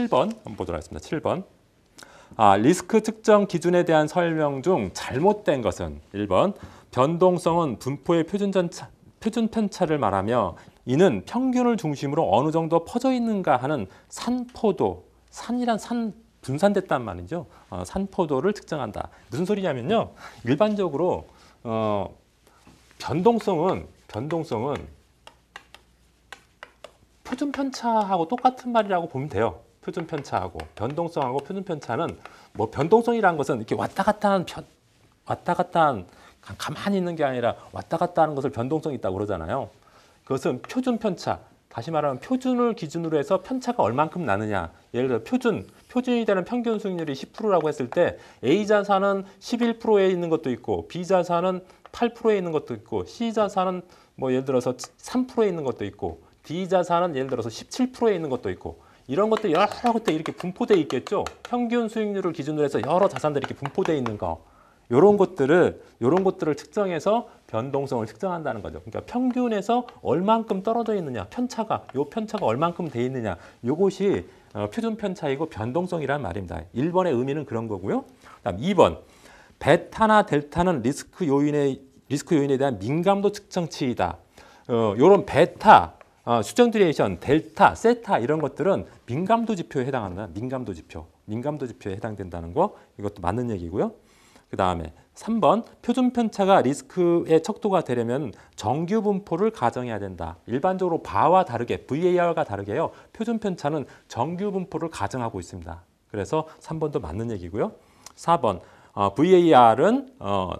7번 한번 보도록 하겠습니다. 7번. 리스크 측정 기준에 대한 설명 중 잘못된 것은 1번. 변동성은 분포의 표준 편차를 말하며 이는 평균을 중심으로 어느 정도 퍼져 있는가 하는 산포도, 산이란 산 분산됐단 말이죠. 산포도를 측정한다. 무슨 소리냐면요. 일반적으로 변동성은 표준 편차하고 똑같은 말이라고 보면 돼요. 표준 편차하고 변동성하고 표준 편차는 뭐 변동성이라는 것은 이렇게 왔다 갔다 한 가만히 있는 게 아니라 왔다 갔다 하는 것을 변동성이 있다고 그러잖아요. 그것은 표준 편차. 다시 말하면 표준을 기준으로 해서 편차가 얼만큼 나느냐. 예를 들어 표준이 되는 평균 수익률이 10%라고 했을 때 A 자산은 11%에 있는 것도 있고 B 자산은 8%에 있는 것도 있고 C 자산은 뭐 예를 들어서 3%에 있는 것도 있고 D 자산은 예를 들어서 17%에 있는 것도 있고 이런 것들 여러 것들이 이렇게 분포되어 있겠죠. 평균 수익률을 기준으로 해서 여러 자산들이 이렇게 분포되어 있는 거. 이런 것들을 측정해서 변동성을 측정한다는 거죠. 그러니까 평균에서 얼만큼 떨어져 있느냐, 편차가 얼만큼 돼 있느냐, 이것이 표준 편차이고 변동성이라는 말입니다. 1번의 의미는 그런 거고요. 그다음 2번, 베타나 델타는 리스크 요인에 대한 민감도 측정치이다. 이런 베타, 수정 드리에이션, 델타, 세타 이런 것들은 민감도 지표에 해당한다. 민감도 지표에 해당된다는 거 이것도 맞는 얘기고요. 그 다음에 3번 표준 편차가 리스크의 척도가 되려면 정규 분포를 가정해야 된다. 일반적으로 바와 다르게 VAR과 다르게요. 표준 편차는 정규 분포를 가정하고 있습니다. 그래서 3번도 맞는 얘기고요. 4번 VAR은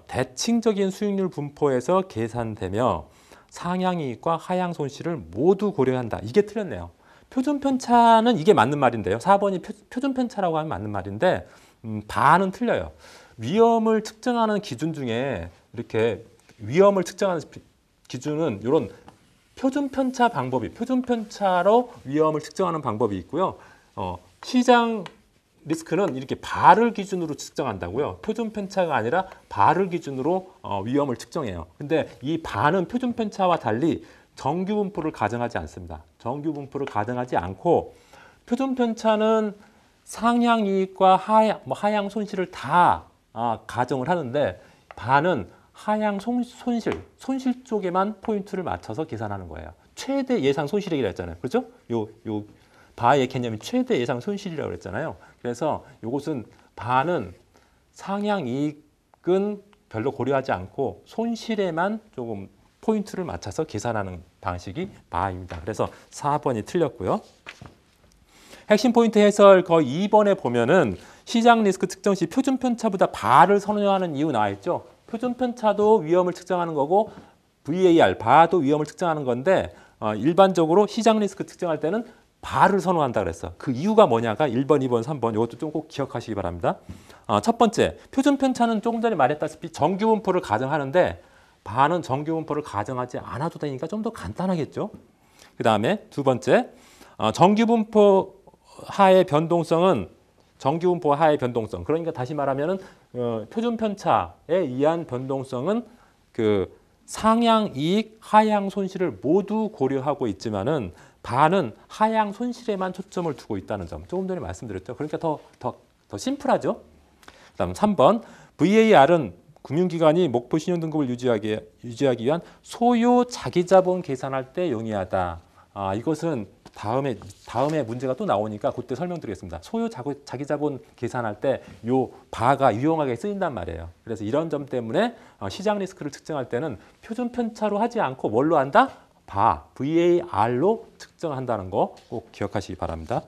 대칭적인 수익률 분포에서 계산되며 상향이익과 하향 손실을 모두 고려한다. 이게 틀렸네요. 표준 편차는 이게 맞는 말인데요. 4번이 표준 편차라고 하면 맞는 말인데 바는 틀려요. 위험을 측정하는 기준 중에 이렇게 위험을 측정하는 기준은 이런 표준 편차로 위험을 측정하는 방법이 있고요. 시장 리스크는 이렇게 바를 기준으로 측정한다고요. 표준 편차가 아니라 바를 기준으로 위험을 측정해요. 근데 이 바는 표준 편차와 달리 정규 분포를 가정하지 않습니다. 정규 분포를 가정하지 않고 표준 편차는 상향 이익과 하향 손실을 다 가정을 하는데 바는 하향 손실 쪽에만 포인트를 맞춰서 계산하는 거예요. 최대 예상 손실이라고 했잖아요. 그렇죠? 요 바의 개념이 최대 예상 손실이라고 그랬잖아요. 그래서 이것은 바는 상향 이익은 별로 고려하지 않고 손실에만 조금 포인트를 맞춰서 계산하는 방식이 바입니다. 그래서 4번이 틀렸고요. 핵심 포인트 해설 거의 2번에 보면은 시장 리스크 측정 시 표준 편차보다 바를 선호하는 이유 나와 있죠. 표준 편차도 위험을 측정하는 거고 VAR, 바도 위험을 측정하는 건데 일반적으로 시장 리스크 측정할 때는 바를 선호한다 그랬어. 그 이유가 뭐냐가 1번, 2번, 3번 이것도 좀 꼭 기억하시기 바랍니다. 첫 번째, 표준 편차는 조금 전에 말했다시피 정규 분포를 가정하는데 바는 정규 분포를 가정하지 않아도 되니까 좀 더 간단하겠죠. 그 다음에 두 번째, 정규 분포 하의 변동성은 그러니까 다시 말하면은 표준 편차에 의한 변동성은 그 상향 이익, 하향 손실을 모두 고려하고 있지만은 바는 하향 손실에만 초점을 두고 있다는 점. 조금 전에 말씀드렸죠. 그러니까 더 심플하죠. 그다음 3번 VAR은 금융기관이 목표 신용등급을 유지하기 위한 소요 자기자본 계산할 때 용이하다. 이것은 다음에 문제가 또 나오니까 그때 설명드리겠습니다. 소요 자기자본 계산할 때 요 바가 유용하게 쓰인단 말이에요. 그래서 이런 점 때문에 시장 리스크를 측정할 때는 표준 편차로 하지 않고 뭘로 한다? VAR로 측정한다는 거 꼭 기억하시기 바랍니다.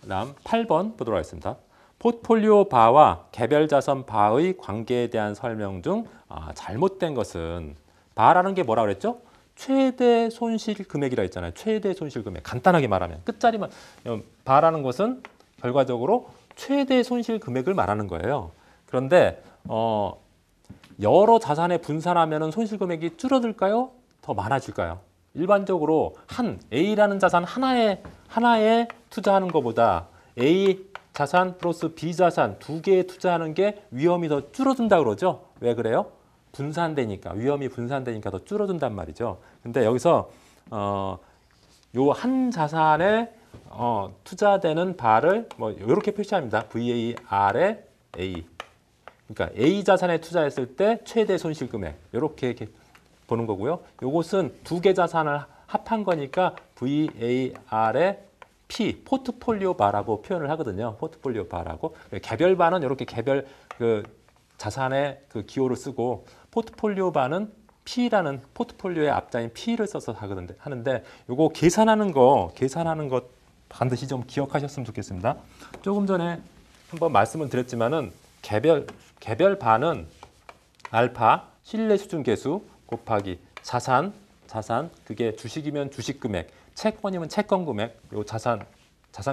다음 8번 보도록 하겠습니다. 포트폴리오 바와 개별 자산 바의 관계에 대한 설명 중 잘못된 것은 바라는 게 뭐라 그랬죠? 최대 손실 금액이라 했잖아요. 최대 손실 금액. 간단하게 말하면 끝자리만 바라는 것은 결과적으로 최대 손실 금액을 말하는 거예요. 그런데 여러 자산에 분산하면 손실 금액이 줄어들까요? 더 많아질까요? 일반적으로 A라는 자산 하나에 투자하는 것보다 A 자산 플러스 B 자산 두 개에 투자하는 게 위험이 더 줄어든다 그러죠. 왜 그래요? 위험이 분산되니까 더 줄어든단 말이죠. 근데 여기서 요 한 자산에 투자되는 바를 뭐 이렇게 표시합니다. VAR에 A. 그러니까 A 자산에 투자했을 때 최대 손실 금액 이렇게 보는 거고요. 이것은 두 개 자산을 합한 거니까 VAR에 P, 포트폴리오 바라고 표현을 하거든요. 포트폴리오 바라고. 개별 바는 이렇게 개별 그 자산의 그 기호를 쓰고 포트폴리오 바는 P라는 포트폴리오의 앞자인 P를 써서 하는데 이거 계산하는 거 반드시 좀 기억하셨으면 좋겠습니다. 조금 전에 한번 말씀을 드렸지만은 개별 바는 알파 신뢰 수준 계수 곱하기 자산 그게 주식이면 주식 금액, 채권이면 채권 금액, 요 자산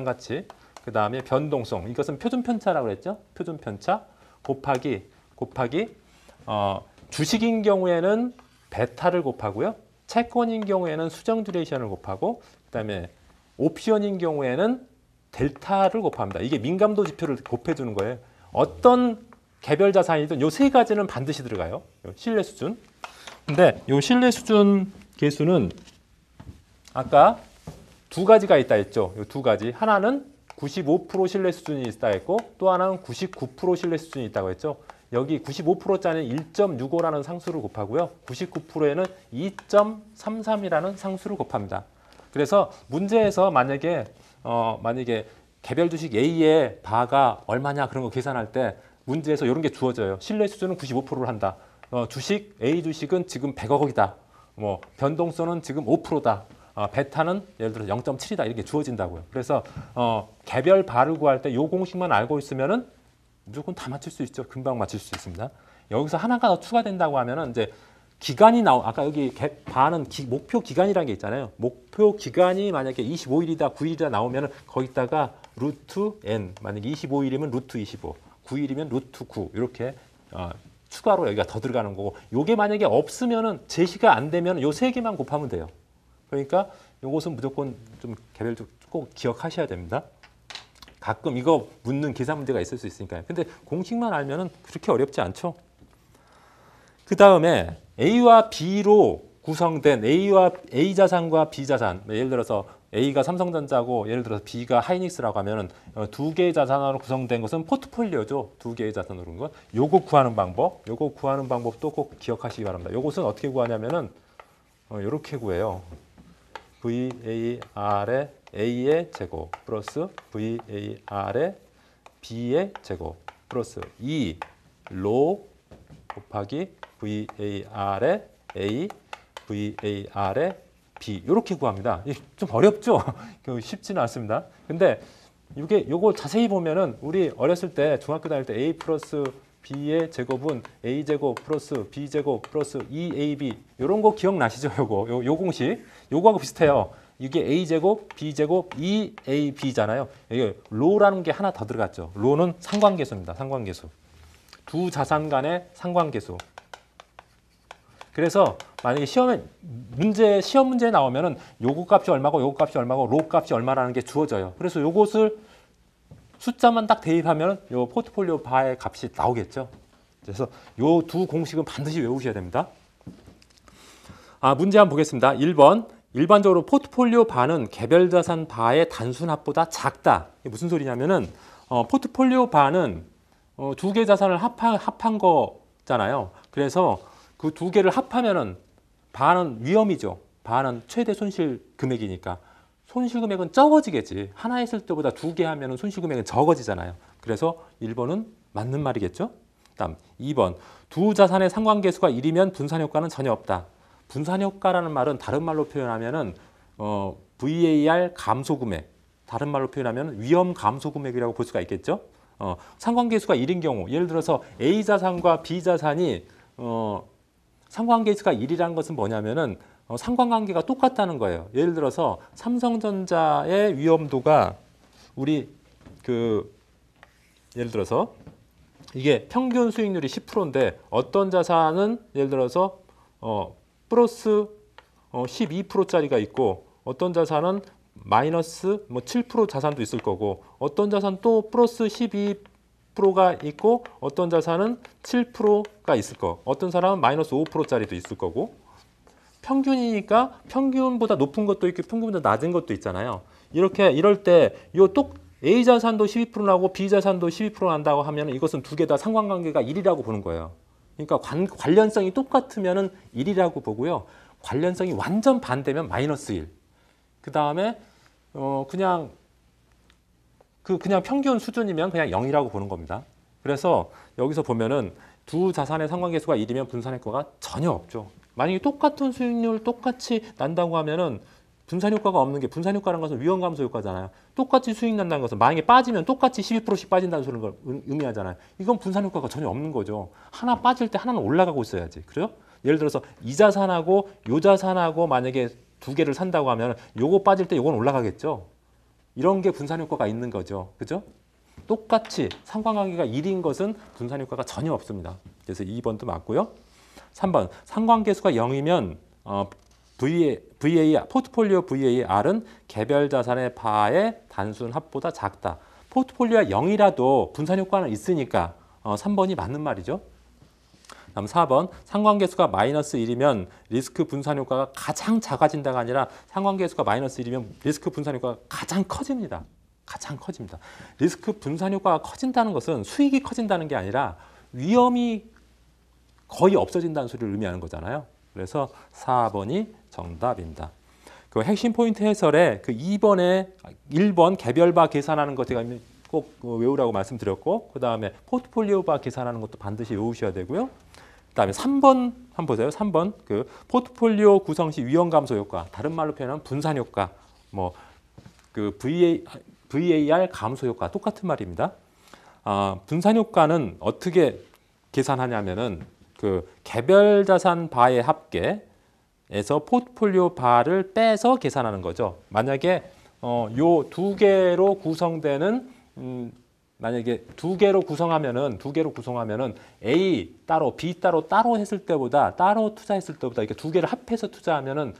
가치, 그 다음에 변동성, 이것은 표준 편차라고 그랬죠? 표준 편차 곱하기 주식인 경우에는 베타를 곱하고요, 채권인 경우에는 수정 듀레이션을 곱하고, 그 다음에 옵션인 경우에는 델타를 곱합니다. 이게 민감도 지표를 곱해주는 거예요. 어떤 개별 자산이든 요 세 가지는 반드시 들어가요. 신뢰 수준. 근데 요 신뢰 수준 계수는 아까 두 가지가 있다 했죠. 요 두 가지. 하나는 95% 신뢰 수준이 있다 했고 또 하나는 99% 신뢰 수준이 있다고 했죠. 여기 95%짜리는 1.65라는 상수를 곱하고요. 99%에는 2.33이라는 상수를 곱합니다. 그래서 문제에서 만약에 개별 주식 A의 바가 얼마냐 그런 거 계산할 때 문제에서 이런 게 주어져요. 신뢰 수준은 95%를 한다. A 주식은 지금 100억이다. 뭐 변동성은 지금 5%다. 베타는 예를 들어서 0.7이다. 이렇게 주어진다고요. 그래서 개별 바를 구할 때 이 공식만 알고 있으면은 무조건 다 맞출 수 있죠. 금방 맞출 수 있습니다. 여기서 하나가 더 추가된다고 하면은 이제 기간이 아까 여기 바는 목표 기간이라는 게 있잖아요. 목표 기간이 만약에 25일이다, 9일이다 나오면은 거기다가 루트 n, 만약에 25일이면 루트 25, 9일이면 루트 9 이렇게 추가로 여기가 더 들어가는 거고, 요게 만약에 없으면은 제시가 안 되면 요 세 개만 곱하면 돼요. 그러니까 요것은 무조건 좀 개별적으로 꼭 기억하셔야 됩니다. 가끔 이거 묻는 계산 문제가 있을 수 있으니까요. 근데 공식만 알면은 그렇게 어렵지 않죠. 그 다음에 A와 B로 구성된 A 자산과 B 자산, 예를 들어서 A가 삼성전자고 예를 들어서 B가 하이닉스라고 하면은 두 개의 자산으로 구성된 것은 포트폴리오죠. 두 개의 자산으로 그런 거. 요거 구하는 방법도 꼭 기억하시기 바랍니다. 요것은 어떻게 구하냐면은 이렇게 구해요. VAR의 A의 제곱 플러스 VAR의 B의 제곱 플러스 2로 곱하기 VAR의 A, VAR의 B 이렇게 구합니다. 좀 어렵죠? 쉽지는 않습니다. 근데 요거 자세히 보면은 우리 어렸을 때 중학교 다닐 때 A 플러스 B의 제곱은 A 제곱 플러스 B 제곱 플러스 2AB 이런 거 기억나시죠? 요 공식 요거하고 비슷해요. 이게 A 제곱 B 제곱 2AB잖아요. 이게 로라는 게 하나 더 들어갔죠. 로는 상관계수입니다. 상관계수. 두 자산 간의 상관계수. 그래서 만약에 시험 문제에 나오면은 요거 값이 얼마고 요거 값이 얼마고 로 값이 얼마라는 게 주어져요. 그래서 요것을 숫자만 딱 대입하면 요 포트폴리오 바의 값이 나오겠죠. 그래서 요 두 공식은 반드시 외우셔야 됩니다. 문제 한번 보겠습니다. 1번. 일반적으로 포트폴리오 바는 개별 자산 바의 단순 합보다 작다. 이게 무슨 소리냐면은 포트폴리오 바는 두 개 자산을 합한 거잖아요. 그래서 그 두 개를 합하면은 바는 위험이죠. 바는 최대 손실 금액이니까 손실 금액은 적어지겠지. 하나 했을 때보다 두 개 하면은 손실 금액은 적어지잖아요. 그래서 1번은 맞는 말이겠죠. 다음 2번. 두 자산의 상관계수가 1이면 분산 효과는 전혀 없다. 분산 효과라는 말은 다른 말로 표현하면은 VAR 감소 금액, 다른 말로 표현하면 위험 감소 금액이라고 볼 수가 있겠죠. 상관계수가 1인 경우, 예를 들어서 A 자산과 B 자산이 상관계수가 1이라는 것은 뭐냐면은 상관관계가 똑같다는 거예요. 예를 들어서 삼성전자의 위험도가 예를 들어서 이게 평균 수익률이 10%인데 어떤 자산은 예를 들어서 플러스 12%짜리가 있고 어떤 자산은 마이너스 7% 자산도 있을 거고 어떤 자산 또 플러스 12%가 있고 어떤 자산은 7%가 있을 거. 어떤 사람은 마이너스 5%짜리도 있을 거고 평균이니까 평균보다 높은 것도 있고 평균보다 낮은 것도 있잖아요. 이럴 때 A 자산도 12% 나고 B 자산도 12% 난다고 하면 이것은 두 개 다 상관관계가 1이라고 보는 거예요. 그러니까 관련성이 똑같으면은 1이라고 보고요. 관련성이 완전 반대면 마이너스 1. 그 다음에 그냥 평균 수준이면 그냥 0이라고 보는 겁니다. 그래서 여기서 보면은 두 자산의 상관계수가 1이면 분산효과가 전혀 없죠. 만약에 똑같은 수익률 똑같이 난다고 하면은 분산효과가 없는 게, 분산효과라는 것은 위험감소효과잖아요. 똑같이 수익 난다는 것은 만약에 빠지면 똑같이 12%씩 빠진다는 소리를 걸 의미하잖아요. 이건 분산효과가 전혀 없는 거죠. 하나 빠질 때 하나는 올라가고 있어야지. 그래요? 예를 들어서 이 자산하고 요 자산하고 만약에 두 개를 산다고 하면 요거 빠질 때 요건 올라가겠죠. 이런 게 분산효과가 있는 거죠. 그죠? 똑같이 상관관계가 1인 것은 분산효과가 전혀 없습니다. 그래서 2번도 맞고요. 3번, 상관계수가 0이면 포트폴리오 VAR은 개별 자산의 바의 단순 합보다 작다. 포트폴리오가 0이라도 분산효과는 있으니까 3번이 맞는 말이죠. 다음 4번, 상관계수가 마이너스 1이면 리스크 분산효과가 가장 작아진다가 아니라 상관계수가 마이너스 1이면 리스크 분산효과가 가장 커집니다. 가장 커집니다. 리스크 분산효과가 커진다는 것은 수익이 커진다는 게 아니라 위험이 거의 없어진다는 소리를 의미하는 거잖아요. 그래서 4번이 정답입니다. 그 핵심 포인트 해설에 그 2번에 1번 개별바 계산하는 거 제가 꼭 외우라고 말씀드렸고, 그 다음에 포트폴리오바 계산하는 것도 반드시 외우셔야 되고요. 그 다음에 3번 한번 보세요. 3번 그 포트폴리오 구성 시 위험 감소 효과, 다른 말로 표현하면 분산 효과, 그 VAR 감소 효과 똑같은 말입니다. 분산 효과는 어떻게 계산하냐면은 그 개별 자산 바의 합계에서 포트폴리오 바를 빼서 계산하는 거죠. 만약에 요 두 개로 구성되는 만약에 두 개로 구성하면은 A 따로 B 따로 했을 때보다 따로 투자했을 때보다 이렇게 두 개를 합해서 투자하면은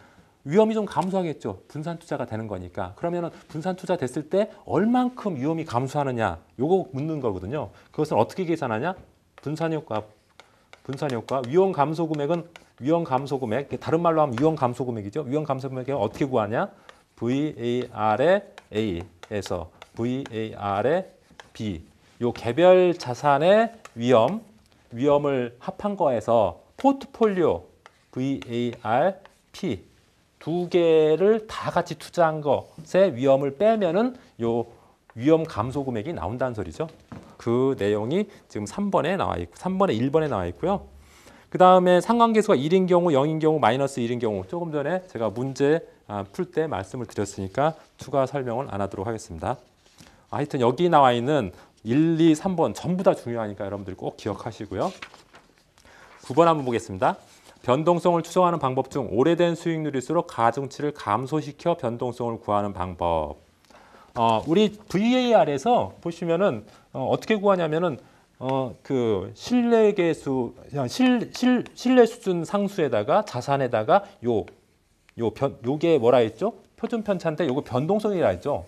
위험이 좀 감소하겠죠. 분산 투자가 되는 거니까. 그러면은 분산 투자 됐을 때 얼만큼 위험이 감소하느냐 요거 묻는 거거든요. 그것은 어떻게 계산하냐? 분산 효과, 위험 감소 금액은 위험 감소 금액, 다른 말로 하면 위험 감소 금액이죠. 위험 감소 금액을 어떻게 구하냐? VAR의 A에서 VAR의 B, 요 개별 자산의 위험을 합한 거에서 포트폴리오 VAR P 두 개를 다 같이 투자한 것의 위험을 빼면은 요 위험 감소 금액이 나온다는 소리죠. 그 내용이 지금 3번에 나와 있고 3번에 1번에 나와 있고요. 그 다음에 상관계수가 1인 경우, 0인 경우, 마이너스 1인 경우 조금 전에 제가 문제 풀 때 말씀을 드렸으니까 추가 설명을 안 하도록 하겠습니다. 하여튼 여기 나와 있는 1, 2, 3번 전부 다 중요하니까 여러분들이 꼭 기억하시고요. 9번 한번 보겠습니다. 변동성을 추정하는 방법 중 오래된 수익률일수록 가중치를 감소시켜 변동성을 구하는 방법. 우리 VAR에서 보시면은 어떻게 구하냐면은 그 신뢰 수준 상수에다가 자산에다가 요게 뭐라 했죠? 표준 편차인데 요거 변동성이라 했죠.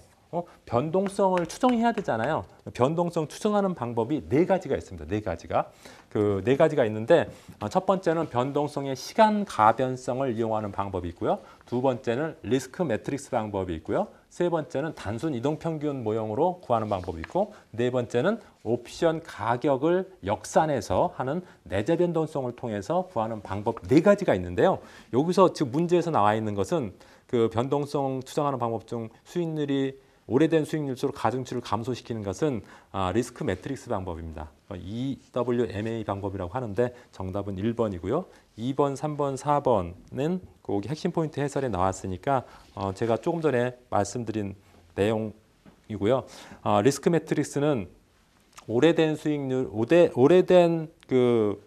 변동성을 추정해야 되잖아요. 변동성 추정하는 방법이 4가지가 있습니다. 4가지가. 그 4가지가 있는데 첫 번째는 변동성의 시간 가변성을 이용하는 방법이 있고요. 두 번째는 리스크 매트릭스 방법이 있고요. 세 번째는 단순 이동 평균 모형으로 구하는 방법이 있고, 네 번째는 옵션 가격을 역산해서 하는 내재 변동성을 통해서 구하는 방법 4가지가 있는데요. 여기서 지금 문제에서 나와 있는 것은 그 변동성 추정하는 방법 중 수익률이 오래된 수익률수록 가중치를 감소시키는 것은 리스크 매트릭스 방법입니다. EWMA 방법이라고 하는데 정답은 1번이고요. 2번, 3번, 4번은 거기 핵심 포인트 해설에 나왔으니까 제가 조금 전에 말씀드린 내용이고요. 리스크 매트릭스는 오래된 그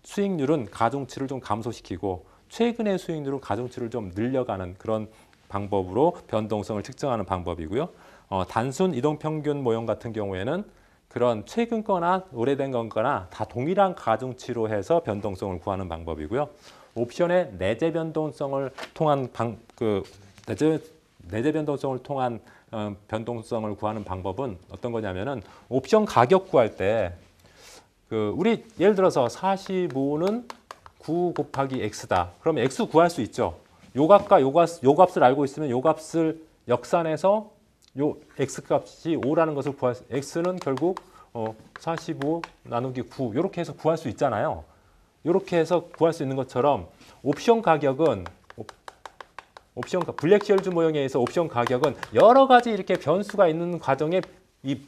수익률은 가중치를 좀 감소시키고 최근의 수익률은 가중치를 좀 늘려가는 그런 방법으로 변동성을 측정하는 방법이고요. 단순 이동평균 모형 같은 경우에는 그런 최근 거나 오래된 거나 다 동일한 가중치로 해서 변동성을 구하는 방법이고요. 옵션의 내재 변동성을 통한 내재 변동성을 통한 변동성을 구하는 방법은 어떤 거냐면은 옵션 가격 구할 때 우리 예를 들어서 45는 9 곱하기 x다. 그러면 x 구할 수 있죠. 요 값과 요 값을 알고 있으면 요 값을 역산해서 요 x 값이 5라는 것을 구할 수, x는 결국 45 나누기 9 이렇게 해서 구할 수 있잖아요. 이렇게 해서 구할 수 있는 것처럼 옵션 가격은 블랙시얼즈 모형에 의해서 옵션 가격은 여러 가지 이렇게 변수가 있는 과정에 이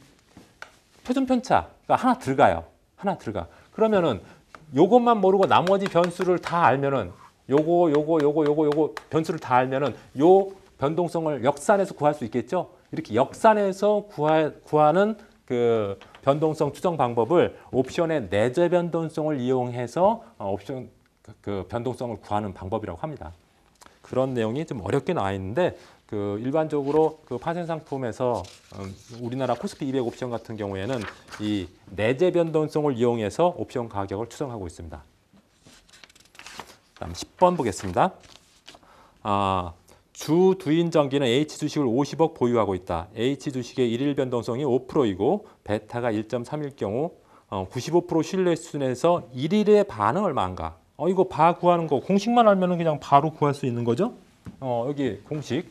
표준 편차가 하나 들어가요. 하나 들어가. 그러면은 요것만 모르고 나머지 변수를 다 알면은 요거 변수를 다 알면은 요 변동성을 역산해서 구할 수 있겠죠. 이렇게 역산해서 구하는 그 변동성 추정 방법을 옵션의 내재 변동성을 이용해서 옵션 그 변동성을 구하는 방법이라고 합니다. 그런 내용이 좀 어렵게 나와 있는데 그 일반적으로 그 파생 상품에서 우리나라 코스피 200 옵션 같은 경우에는 이 내재 변동성을 이용해서 옵션 가격을 추정하고 있습니다. 다음 10번 보겠습니다. 주 두인전기는 H 주식을 50억 보유하고 있다. H 주식의 일일 변동성이 5%이고 베타가 1.3일 경우 95% 신뢰 수준에서 일일의 반은 얼마인가? 이거 바 구하는 거 공식만 알면 그냥 바로 구할 수 있는 거죠? 여기 공식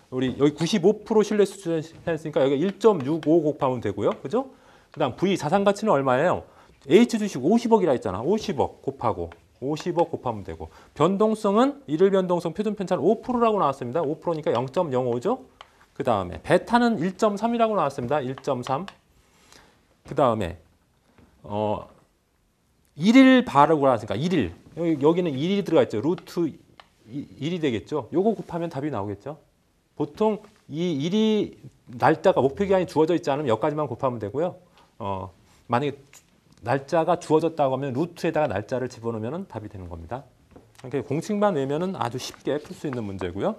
우리 여기 95% 신뢰 수준 했으니까 여기 1.65 곱하면 되고요, 그죠? 그다음 V 자산 가치는 얼마예요? H 주식 50억이라 했잖아. 50억 곱하고 50억 곱하면 되고 변동성은 일일 변동성 표준 편차는 5%라고 나왔습니다. 5%니까 0.05죠. 그 다음에 베타는 1.3이라고 나왔습니다. 1.3. 그 다음에 일일 바라고 나왔으니까 일일 여기는 일이 들어가 있죠. 루트 1이 되겠죠. 요거 곱하면 답이 나오겠죠. 보통 이 일이 날짜가 목표 기한이 주어져 있지 않으면 여기까지만 곱하면 되고요. 만약에 날짜가 주어졌다고 하면 루트에다가 날짜를 집어넣으면 답이 되는 겁니다. 그러니까 공식만 외우면 아주 쉽게 풀 수 있는 문제고요.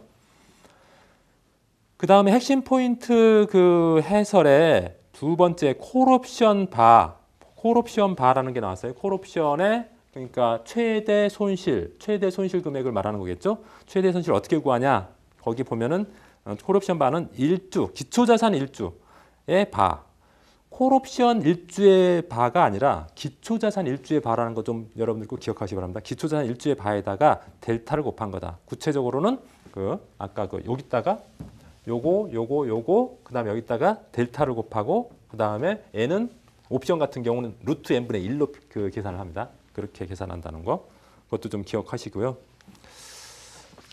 그 다음에 핵심 포인트 그 해설에 두 번째 콜옵션 바라는 게 나왔어요. 콜옵션의 그러니까 최대 손실 금액을 말하는 거겠죠. 최대 손실 어떻게 구하냐? 거기 보면은 콜옵션 바는 일주, 기초자산 일주의 바. 콜옵션 일주의 바가 아니라 기초자산 일주의 바라는 거 좀 여러분들 꼭 기억하시기 바랍니다. 기초자산 일주의 바에다가 델타를 곱한 거다. 구체적으로는 아까 여기다가 요거 그다음에 여기다가 델타를 곱하고 그다음에 n은 옵션 같은 경우는 루트 n분의 1로 그 계산을 합니다. 그렇게 계산한다는 거. 그것도 좀 기억하시고요.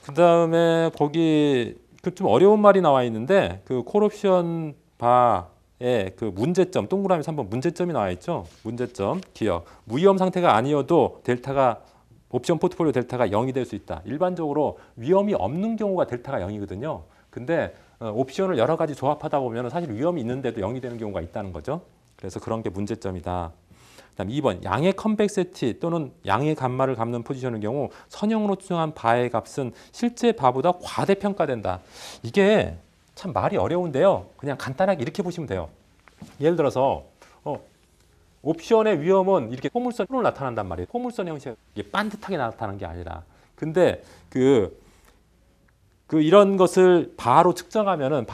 그다음에 거기 좀 어려운 말이 나와 있는데 그 콜옵션 바의 그 문제점 동그라미 3번 문제점이 나와 있죠. 문제점 기억. 무위험 상태가 아니어도 델타가 옵션 포트폴리오 델타가 0이 될 수 있다. 일반적으로 위험이 없는 경우가 델타가 0이거든요. 근데 옵션을 여러 가지 조합하다 보면 사실 위험이 있는데도 0이 되는 경우가 있다는 거죠. 그래서 그런 게 문제점이다. 그다음 2번 양의 컨벡시티 또는 양의 감마를 갚는 포지션의 경우 선형으로 추정한 바의 값은 실제 바보다 과대평가된다. 이게 참 말이 어려운데요. 그냥 간단하게 이렇게 보시면 돼요. 예를 들어서 옵션의 위험은 이렇게 포물선으로 나타난단 말이에요. 포물선 형식이 반듯하게 나타나는 게 아니라. 근데 이런 것을 바로 측정하면은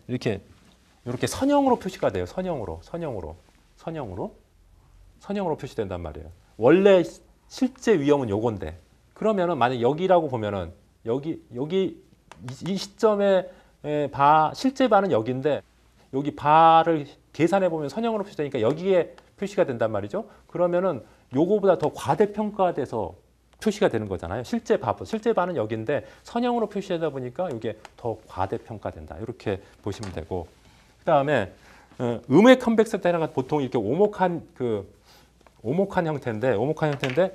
이렇게 선형으로 표시가 돼요. 선형으로 표시된단 말이에요. 원래 실제 위험은 요건데 그러면은 만약 여기라고 보면은 여기 이 시점에 실제 바는 여기인데 여기 바를 계산해 보면 선형으로 표시되니까 여기에 표시가 된단 말이죠. 그러면은 요거보다 더 과대평가돼서 표시가 되는 거잖아요. 실제 바는 여기인데 선형으로 표시하다 보니까 이게 더 과대평가된다. 이렇게 보시면 되고 그다음에 음의 컨벡시티라는 건 보통 이렇게 오목한 형태인데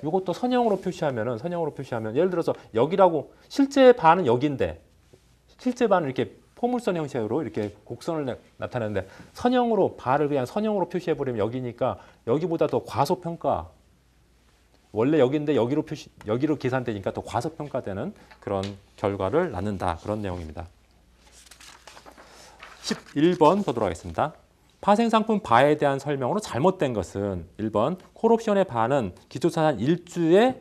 이것도 선형으로 표시하면 예를 들어서 여기라고 실제 바는 여기인데 실제 바는 이렇게 포물선 형식으로 이렇게 곡선을 나타내는데 선형으로 바를 그냥 선형으로 표시해 버리면 여기니까 여기보다 더 과소평가 원래 여기인데 여기로 계산되니까 더 과소평가되는 그런 결과를 낳는다. 그런 내용입니다. 11번 보도록 하겠습니다. 파생상품 바에 대한 설명으로 잘못된 것은 1번 콜옵션의 바는 기초자산 일주의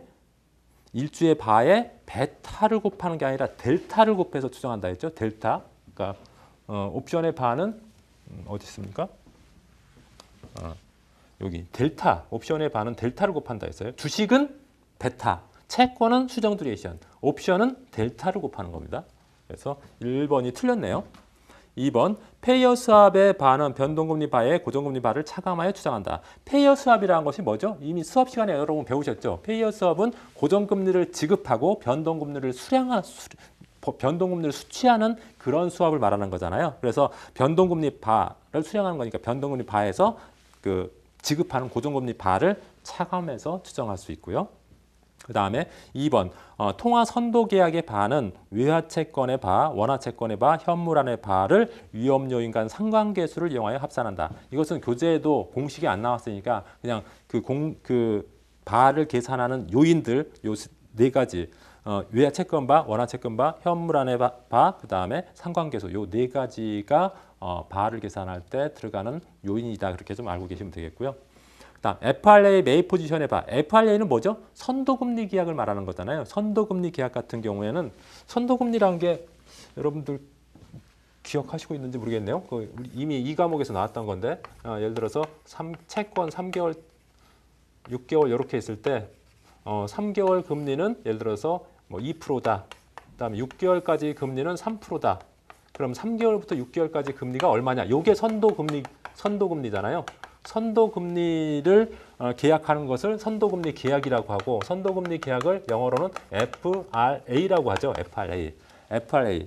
바에 베타를 곱하는 게 아니라 델타를 곱해서 추정한다 했죠. 델타. 그러니까 옵션의 바는 어디 있습니까? 여기 델타. 옵션의 바는 델타를 곱한다 했어요. 주식은 베타, 채권은 수정 듀레이션, 옵션은 델타를 곱하는 겁니다. 그래서 1번이 틀렸네요. 2번 페이어 수합의 바는 변동금리 바에 고정금리 바를 차감하여 추정한다. 페이어 수합이라는 것이 뭐죠? 이미 수업 시간에 여러분 배우셨죠? 페이어 수합은 고정금리를 지급하고 변동금리를 수취하는 그런 수합을 말하는 거잖아요. 그래서 변동금리 바를 수령하는 거니까 변동금리 바에서 그 지급하는 고정금리 바를 차감해서 추정할 수 있고요. 그 다음에 2번 통화 선도 계약의 바는 외화채권의 바, 원화채권의 바, 현물안의 바를 위험 요인 간 상관계수를 이용하여 합산한다. 이것은 교재에도 공식이 안 나왔으니까 그냥 그 바를 계산하는 요인들 요 네 가지 외화채권 바, 원화채권 바, 현물안의 바, 그 다음에 상관계수 요 네 가지가 바를 계산할 때 들어가는 요인이다. 그렇게 좀 알고 계시면 되겠고요. 그다음 FRA 매입 포지션의 바. FRA는 뭐죠? 선도금리 계약을 말하는 거잖아요. 선도금리 계약 같은 경우에는 선도금리라는 게 여러분들 기억하시고 있는지 모르겠네요. 이미 이 과목에서 나왔던 건데 예를 들어서 채권 3개월, 6개월 이렇게 있을 때 3개월 금리는 예를 들어서 뭐 2%다. 그다음에 6개월까지 금리는 3%다. 그럼 3개월부터 6개월까지 금리가 얼마냐? 이게 선도금리잖아요. 선도금리를 계약하는 것을 선도금리 계약이라고 하고 선도금리 계약을 영어로는 FRA라고 하죠. FRA.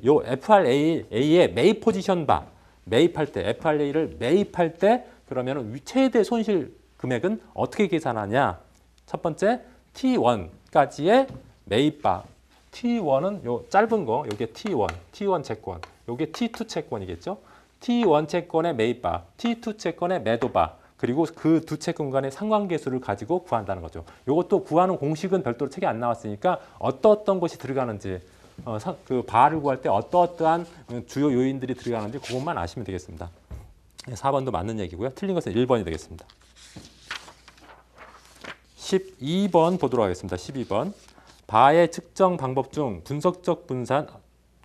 요 FRA의 매입 포지션 바 매입할 때 FRA를 매입할 때 그러면 최대 손실 금액은 어떻게 계산하냐? 첫 번째 T1까지의 매입 바. T1은 요 짧은 거, 요게 T1 채권. 요게 T2 채권이겠죠? T1 채권의 매입 바, T2 채권의 매도 바. 그리고 그 두 채권 간의 상관계수를 가지고 구한다는 거죠. 이것도 구하는 공식은 별도로 책에 안 나왔으니까 어떤 것이 들어가는지 그 바를 구할 때 어떠한 주요 요인들이 들어가는지 그것만 아시면 되겠습니다. 4번도 맞는 얘기고요. 틀린 것은 1번이 되겠습니다. 12번 보도록 하겠습니다. 12번. 바의 측정 방법 중 분석적 분산,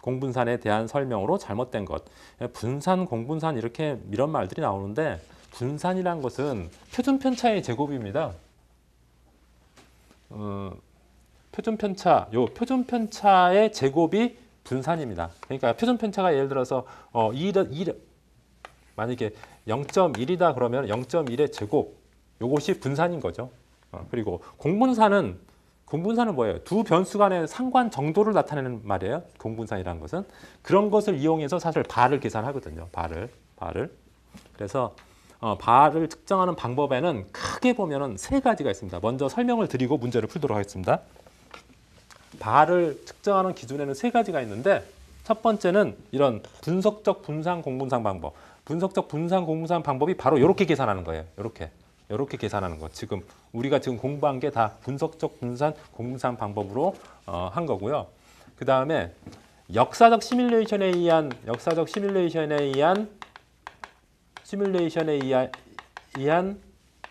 공분산에 대한 설명으로 잘못된 것. 분산, 공분산 이렇게 이런 말들이 나오는데 분산이란 것은 표준편차의 제곱입니다. 표준편차의 제곱이 분산입니다. 그러니까 표준편차가 예를 들어서 만약에 0.1이다 그러면 0.1의 제곱 요것이 분산인 거죠. 그리고 공분산은 뭐예요? 두 변수 간의 상관 정도를 나타내는 말이에요. 공분산이라는 것은 그런 것을 이용해서 사실 바를 계산하거든요. 바를. 그래서 바를 측정하는 방법에는 크게 보면은 세 가지가 있습니다. 먼저 설명을 드리고 문제를 풀도록 하겠습니다. 바를 측정하는 기준에는 세 가지가 있는데 첫 번째는 이런 분석적 분산 공분산 방법. 분석적 분산 공분산 방법이 바로 이렇게 계산하는 거예요. 이렇게 계산하는 거. 우리가 지금 공부한 게 다 분석적 분산 공분산 방법으로 한 거고요. 그 다음에 역사적 시뮬레이션에 의한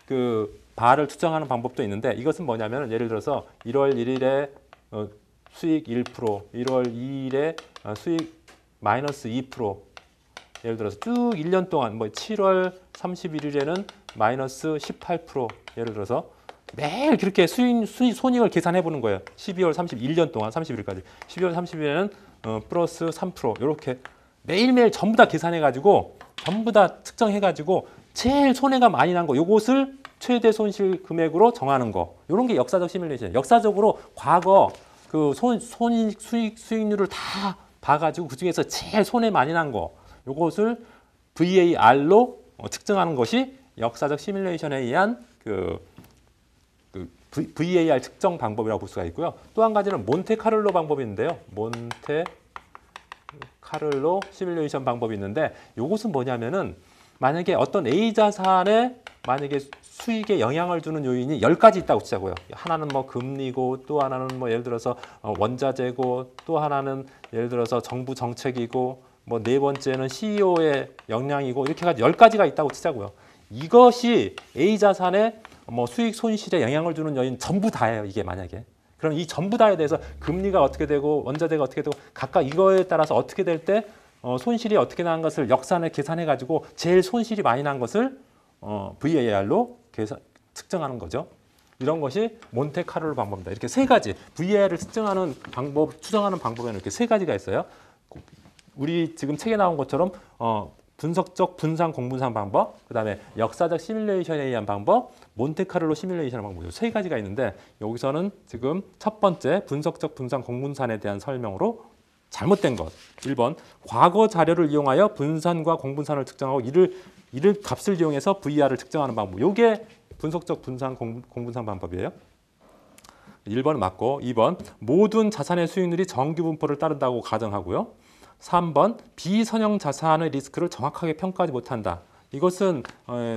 그 바를 추정하는 방법도 있는데 이것은 뭐냐면 예를 들어서 1월 1일에 수익 1%, 1월 2일에 수익 마이너스 2%, 예를 들어서 쭉 1년 동안 7월 31일에는 마이너스 18%, 예를 들어서 매일 그렇게 손익을 계산해 보는 거예요. 12월 31년 동안 30일까지. 12월 30일에는 플러스 3% 이렇게 매일매일 전부 다 계산해 가지고 전부 다 측정해 가지고 제일 손해가 많이 난 거 요것을 최대 손실 금액으로 정하는 거. 이런 게 역사적 시뮬레이션. 역사적으로 과거 그 수익률을 다 봐가지고 그 중에서 제일 손해 많이 난 거. 요것을 VAR로 측정하는 것이 역사적 시뮬레이션에 의한 그 VAR 측정 방법이라고 볼 수가 있고요. 또 한 가지는 몬테카를로 방법이 있는데요. 몬테카를로 시뮬레이션 방법이 있는데 이것은 뭐냐면은 만약에 어떤 A 자산에 만약에 수익에 영향을 주는 요인이 10가지 있다고 치자고요. 하나는 뭐 금리고 또 하나는 뭐 예를 들어서 원자재고 또 하나는 예를 들어서 정부 정책이고 뭐 네 번째는 CEO의 역량이고 이렇게 해가지고 10가지가 있다고 치자고요. 이것이 A 자산의 뭐 수익 손실에 영향을 주는 요인 전부 다예요. 이게 만약에. 그럼 이 전부 다에 대해서 금리가 어떻게 되고 원자재가 어떻게 되고 각각 이거에 따라서 어떻게 될 때 손실이 어떻게 나는 것을 역산을 계산해 가지고 제일 손실이 많이 난 것을 VAR로 측정하는 거죠. 이런 것이 몬테카를로 방법입니다. 이렇게 세 가지 VAR을 측정하는 방법, 추정하는 방법에는 이렇게 세 가지가 있어요. 우리 지금 책에 나온 것처럼 분석적 분산 공분산 방법, 그다음에 역사적 시뮬레이션에 의한 방법, 몬테카를로 시뮬레이션 방법, 세 가지가 있는데 여기서는 지금 첫 번째 분석적 분산 공분산에 대한 설명으로 잘못된 것. 1번 과거 자료를 이용하여 분산과 공분산을 측정하고 이를 값을 이용해서 VR을 측정하는 방법. 이게 분석적 분산 공분산 방법이에요. 1번은 맞고 2번 모든 자산의 수익률이 정규 분포를 따른다고 가정하고요. 3번 비선형 자산의 리스크를 정확하게 평가하지 못한다. 이것은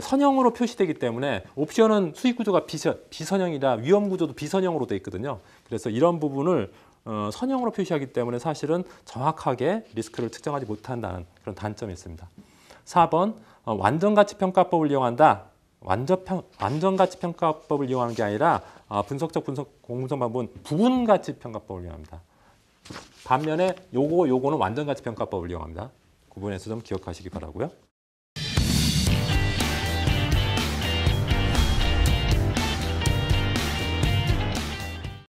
선형으로 표시되기 때문에 옵션은 수익 구조가 비선형이라 위험 구조도 비선형으로 되어 있거든요. 그래서 이런 부분을 선형으로 표시하기 때문에 사실은 정확하게 리스크를 측정하지 못한다는 그런 단점이 있습니다. 4번 완전가치평가법을 이용한다. 완전가치평가법을 이용하는 게 아니라 분석적 공분산 방법은 부분가치평가법을 이용합니다. 반면에 요거는 완전가치평가법을 이용합니다. 구분해서 좀 기억하시기 바라고요.